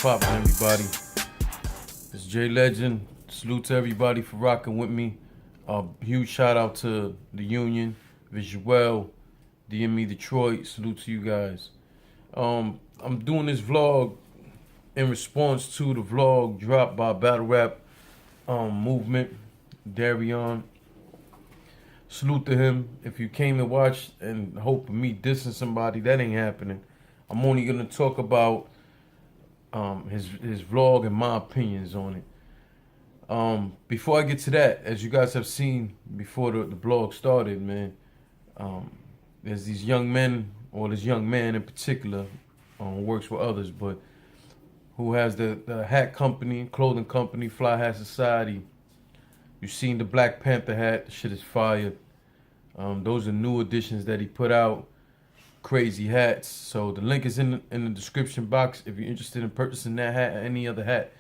poppin', everybody? It's JLegend. Salute to everybody for rocking with me. Huge shout out to the Union, Visual, DME Detroit. Salute to you guys. I'm doing this vlog in response to the vlog dropped by Battle Rap Movement, Darion. Salute to him. If you came to watch and hope of me dissing somebody, that ain't happening. I'm only gonna talk about his vlog and my opinions on it. Before I get to that, as you guys have seen before the vlog started, man, there's these young men, or this young man in particular, works with others, but who has the hat company, clothing company, Fly Hat Society. You've seen the Black Panther hat. The shit is fire. Those are new additions that he put out. Crazy hats. So the link is in the description box if you're interested in purchasing that hat or any other hat.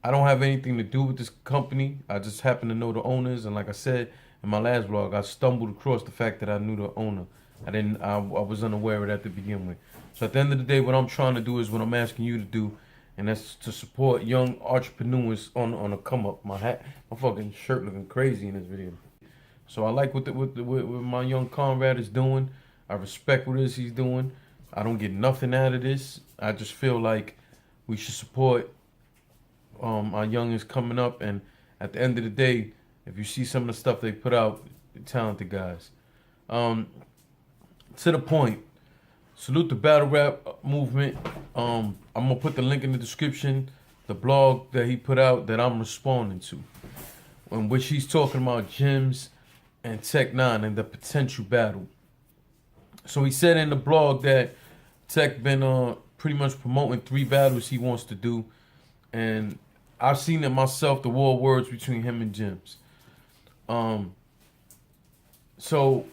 I don't have anything to do with this company. I just happen to know the owners, and like I said in my last vlog, I stumbled across the fact that I knew the owner. I was unaware of that to begin with. So at the end of the day, what I'm trying to do is what I'm asking you to do, and that's to support young entrepreneurs on a come up. My fucking shirt looking crazy in this video. So I like what my young comrade is doing. I respect what it is he's doing. I don't get nothing out of this. I just feel like we should support our youngins coming up. And at the end of the day, if you see some of the stuff they put out, they're talented guys. To the point, salute the Battle Rap Movement. I'm going to put the link in the description, the blog that he put out that I'm responding to, in which he's talking about Jimz and Tech 9 and the potential battle. So he said in the blog that Tech been pretty much promoting 3 battles he wants to do, and I've seen it myself, the war words between him and Jimz. So,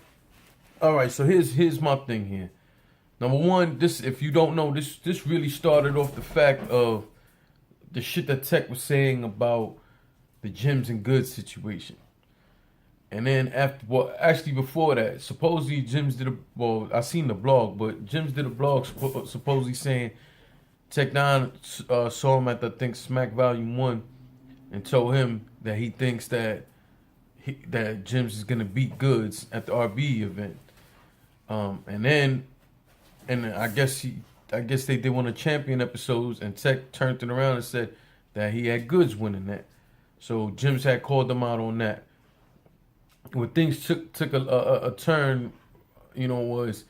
all right. So here's my thing here. Number one, this, if you don't know, this really started off the fact of the shit that Tech was saying about the Jimz and Goods situation. And then after, well, actually before that, supposedly Jimz did I seen the blog, but Jimz did a blog supposedly saying Tech 9 saw him at, I think, Smack Volume 1 and told him that he thinks that Jimz is going to beat Goods at the RB event. And I guess they did one of the champion episodes, and Tech turned it around and said that he had Goods winning that. So Jimz had called them out on that. When things took a turn, was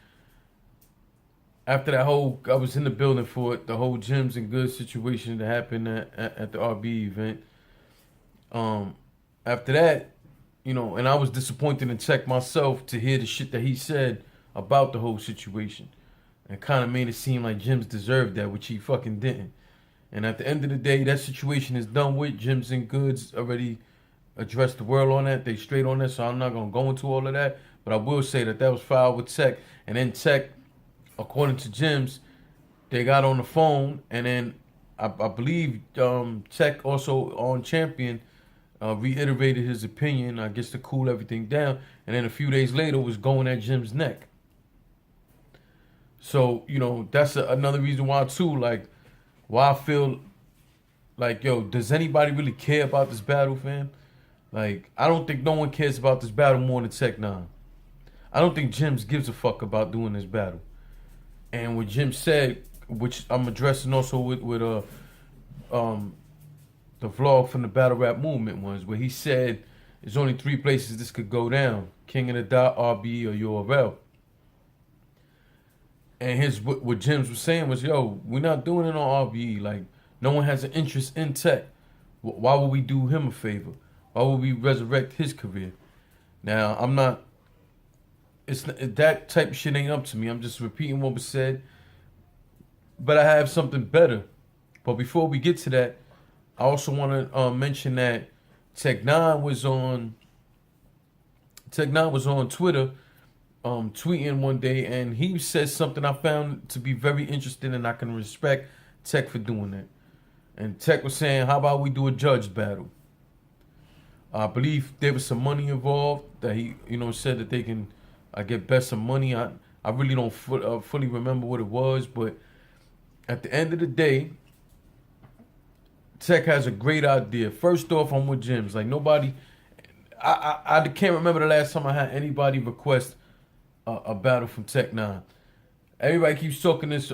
after that whole, I was in the building for it, the whole Jimz and Goods situation that happened at the RB event. After that, and I was disappointed in Tech myself to hear the shit that he said about the whole situation. And kind of made it seem like Jimz deserved that, which he fucking didn't. And at the end of the day, that situation is done with. Jimz and Goods already addressed the world on that. They straight on that, so I'm not going to go into all of that. But I will say that was filed with Tech. And then Tech, according to Jimz, they got on the phone. And then I believe Tech also on Champion reiterated his opinion, I guess, to cool everything down. And then a few days later was going at Jim's neck. So, that's another reason why, too, like, why I feel like, yo, does anybody really care about this battle, fam? Like, I don't think no one cares about this battle more than Tech 9. I don't think Jimz gives a fuck about doing this battle. And what Jimz said, which I'm addressing also with the vlog from the Battle Rap Movement was, where he said there's only 3 places this could go down: King of the Dot, RB, or URL. And what Jimz was saying was, yo, we're not doing it on RBE. Like, no one has an interest in Tech. Why would we do him a favor? Why would we resurrect his career? Now, that type of shit ain't up to me. I'm just repeating what was said. But I have something better. But before we get to that, I also want to mention that Tech 9 was on Twitter, tweeting one day, and he said something I found to be very interesting, and I can respect Tech for doing that. And Tech was saying, how about we do a judge battle? I believe there was some money involved that he, said that they can, get bet some money. I really don't fully remember what it was, but at the end of the day, Tech has a great idea. First off, I'm with Jimz. Like nobody, I can't remember the last time I had anybody request a battle from Tech Nine. Everybody keeps talking this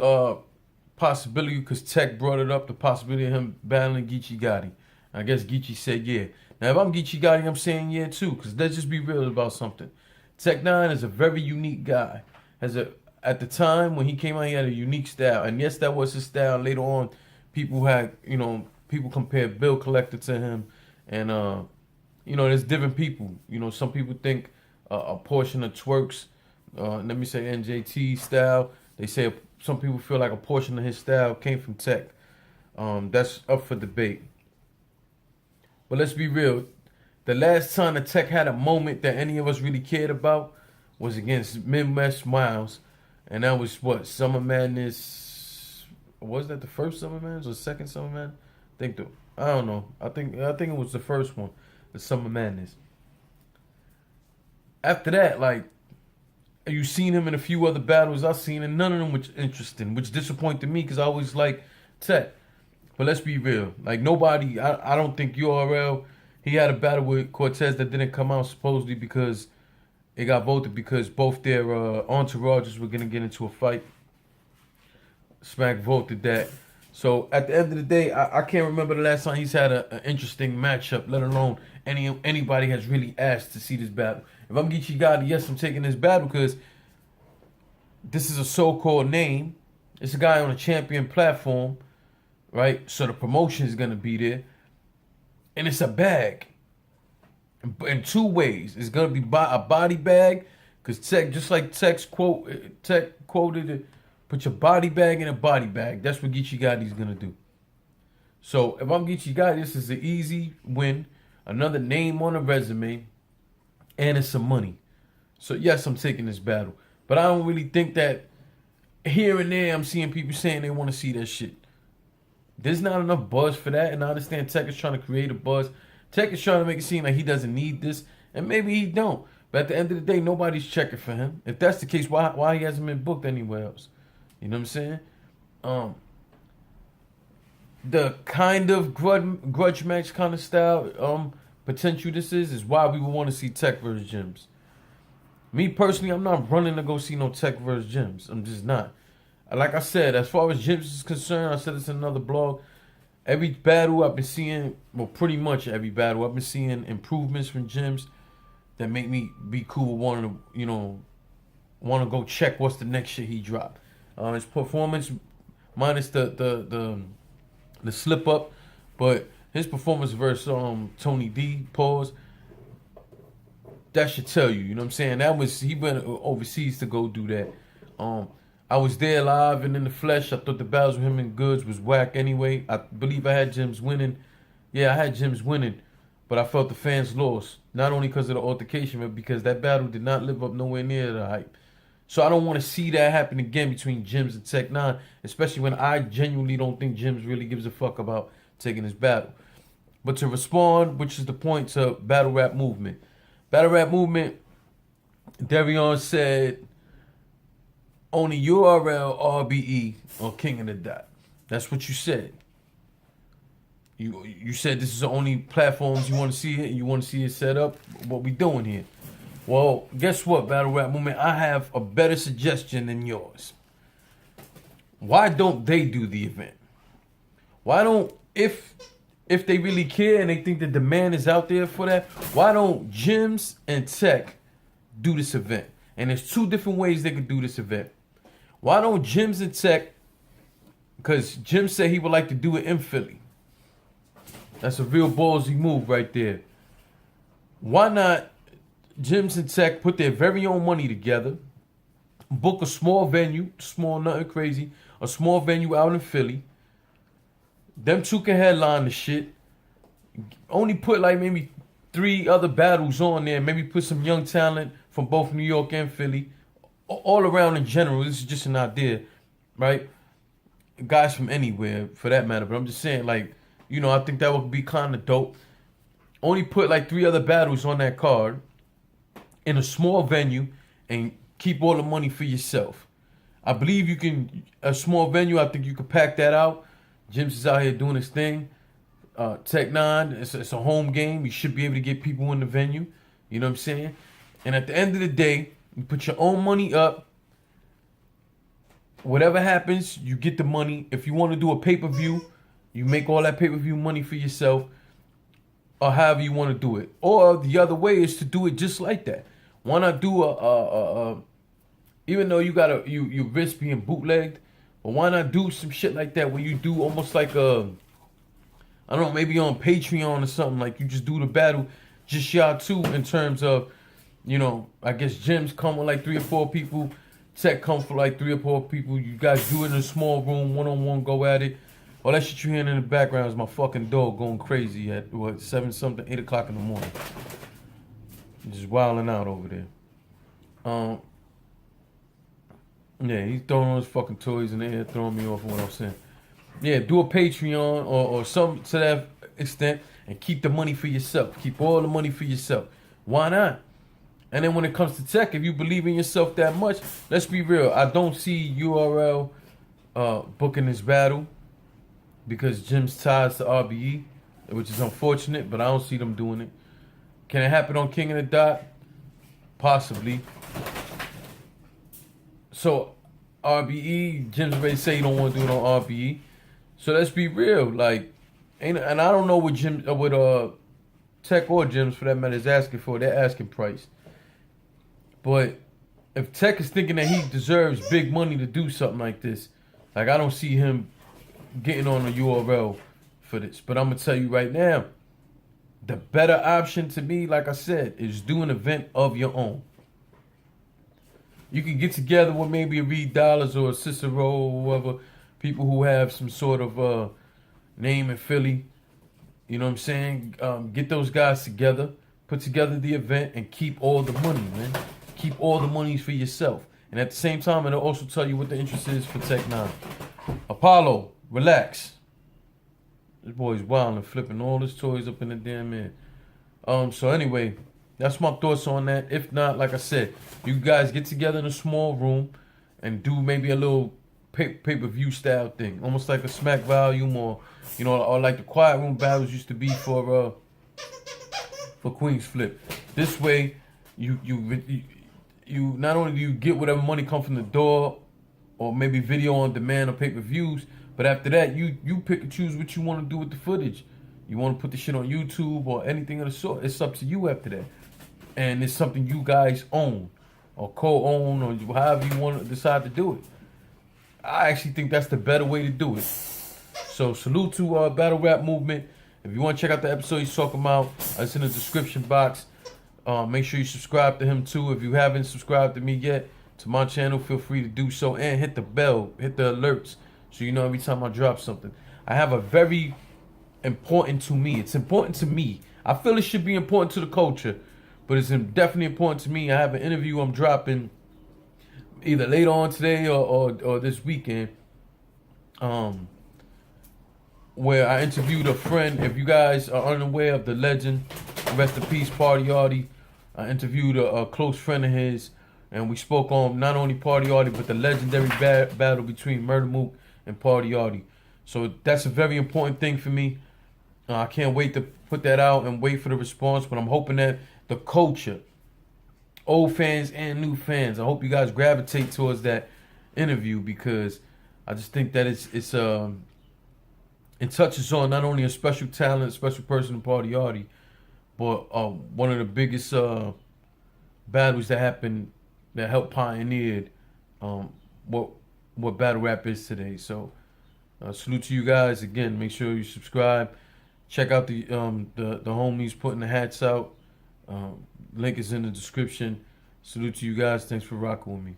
possibility because Tech brought it up, the possibility of him battling Geechee Gotti. I guess Geechee said yeah. Now if I'm Geechee Gotti, I'm saying yeah too, because let's just be real about something. Tech Nine is a very unique guy. At the time when he came out, he had a unique style, and yes, that was his style. Later on, people compared Bill Collector to him, and there's different people. Some people think a portion of Twerk's, let me say NJT style. They say some people feel like a portion of his style came from Tech. That's up for debate. But let's be real. The last time the Tech had a moment that any of us really cared about was against Midwest Miles. And that was what? Summer Madness. Was that the first Summer Madness or second Summer Madness? I don't know. I think it was the first one, the Summer Madness. After that, like, you seen him in a few other battles I've seen, and none of them was interesting, which disappointed me because I always like Tech. But let's be real. Like, nobody, I don't think URL, he had a battle with Cortez that didn't come out supposedly because it got voted because both their entourages were going to get into a fight. Smack voted that. So at the end of the day, I can't remember the last time he's had an interesting matchup, let alone anybody has really asked to see this battle. If I'm Geechee Gotti, yes, I'm taking this battle because this is a so-called name. It's a guy on a champion platform, right? So the promotion is going to be there. And it's a bag. In two ways. It's going to be a body bag because Tech, just like Tech quoted it, put your body bag in a body bag. That's what Geechee Gotti's going to do. So if I'm Geechee Gotti, this is an easy win. Another name on a resume. And it's some money. So yes, I'm taking this battle. But I don't really think that here and there I'm seeing people saying they want to see that shit. There's not enough buzz for that. And I understand Tech is trying to create a buzz. Tech is trying to make it seem like he doesn't need this. And maybe he don't. But at the end of the day, nobody's checking for him. If that's the case, why he hasn't been booked anywhere else? You know what I'm saying? The kind of grudge match kind of style potential this is why we would want to see Tech versus Jimz. Me personally, I'm not running to go see no Tech versus Jimz. I'm just not. Like I said, as far as Jimz is concerned, I said this in another blog. Every battle I've been seeing, well, pretty much every battle, I've been seeing improvements from Jimz that make me be cool with wanting to, want to go check what's the next shit he dropped. His performance, minus the slip up, but his performance versus Tony D, pause, that should tell you, you know what I'm saying? He went overseas to go do that. I was there live and in the flesh. I thought the battles with him and Goods was whack anyway. I believe I had Jimz winning. Yeah, I had Jimz winning, but I felt the fans lost. Not only because of the altercation, but because that battle did not live up nowhere near the hype. So I don't want to see that happen again between Jimz and Tech 9, especially when I genuinely don't think Jimz really gives a fuck about taking this battle. But to respond, which is the point, to Battle Rap Movement. Battle Rap Movement, Devion said, only URL, RBE, or King of the Dot. That's what you said. You said this is the only platforms you want to see it, and you want to see it set up. What we doing here? Well, guess what, Battle Rap Movement? I have a better suggestion than yours. Why don't they do the event? Why don't, if they really care and they think the demand is out there for that, why don't Jimz and Tech do this event? And there's two different ways they could do this event. Why don't Jimz and Tech, because Jimz said he would like to do it in Philly. That's a real ballsy move right there. Why not Jimz and Tech put their very own money together, book a small venue, small, nothing crazy, a small venue out in Philly. Them two can headline the shit. Only put like maybe 3 other battles on there. Maybe put some young talent from both New York and Philly. All around in general. This is just an idea, right? Guys from anywhere, for that matter. But I'm just saying, like, I think that would be kind of dope. Only put like 3 other battles on that card in a small venue and keep all the money for yourself. I believe you can, a small venue, I think you can pack that out. Jimz is out here doing his thing. Tech Nine, it's a home game. You should be able to get people in the venue. You know what I'm saying? And at the end of the day, you put your own money up. Whatever happens, you get the money. If you want to do a pay-per-view, you make all that pay-per-view money for yourself, or however you want to do it. Or the other way is to do it just like that. Why not do even though you risk being bootlegged, but why not do some shit like that where you do almost like I don't know, maybe on Patreon or something, like you just do the battle, just y'all two, in terms of, you know, I guess Jimz come with like 3 or 4 people, Tech come for like 3 or 4 people. You guys do it in a small room, one-on-one, go at it. All that shit you hearing in the background is my fucking dog going crazy at, 7 something, 8 o'clock in the morning. Just wilding out over there. Yeah, he's throwing all his fucking toys in the air, throwing me off of what I'm saying. Yeah, do a Patreon or something to that extent, and keep the money for yourself. Keep all the money for yourself. Why not? And then when it comes to Tech, if you believe in yourself that much, let's be real. I don't see URL booking this battle because Jim's ties to RBE, which is unfortunate, but I don't see them doing it. Can it happen on King of the Dot? Possibly. So RBE, Jim's already say you don't want to do it on RBE. So let's be real, like, and I don't know what Tech or Jimz for that matter is asking for. They're asking price. But if Tech is thinking that he deserves big money to do something like this, like, I don't see him getting on a URL for this. But I'm gonna tell you right now, the better option to me, like I said, is do an event of your own. You can get together with maybe a Reed Dollars or a Cicero or whoever, people who have some sort of name in Philly. You know what I'm saying? Get those guys together, put together the event, and keep all the money, man. Keep all the money for yourself. And at the same time, it'll also tell you what the interest is for Tech 9. Apollo, relax. This boy's wild and flipping all his toys up in the damn air. So anyway, that's my thoughts on that. If not, like I said, you guys get together in a small room and do maybe a little pay-per-view style thing, almost like a Smack Volume, or, you know, or like the Quiet Room battles used to be for Queen's Flip. This way, you not only do you get whatever money come from the door, or maybe video on demand or pay-per-views, but after that, you pick and choose what you want to do with the footage. You want to put the shit on YouTube or anything of the sort. It's up to you after that, and it's something you guys own or co-own, or however you want to decide to do it. I actually think that's the better way to do it. So salute to Battle Rap Movement. If you want to check out the episode he's talking about, it's in the description box. Make sure you subscribe to him too. If you haven't subscribed to me yet, to my channel, feel free to do so. And hit the bell, hit the alerts, so you know every time I drop something. I have a very important to me. It's important to me. I feel it should be important to the culture, but it's definitely important to me. I have an interview I'm dropping either later on today or this weekend, where I interviewed a friend. If you guys are unaware of the legend, rest in peace, Party Artie, I interviewed a close friend of his, and we spoke on not only Party Artie, but the legendary battle between Murder Mook and Party Artie. So that's a very important thing for me. I can't wait to put that out and wait for the response, but I'm hoping that the culture, old fans and new fans, I hope you guys gravitate towards that interview, because I just think that it touches on not only a special talent, a special person in Party Artie, but one of the biggest battles that happened, that helped pioneered what battle rap is today. So salute to you guys again. Make sure you subscribe. Check out the homies putting the hats out. Link is in the description. Salute to you guys. Thanks for rocking with me.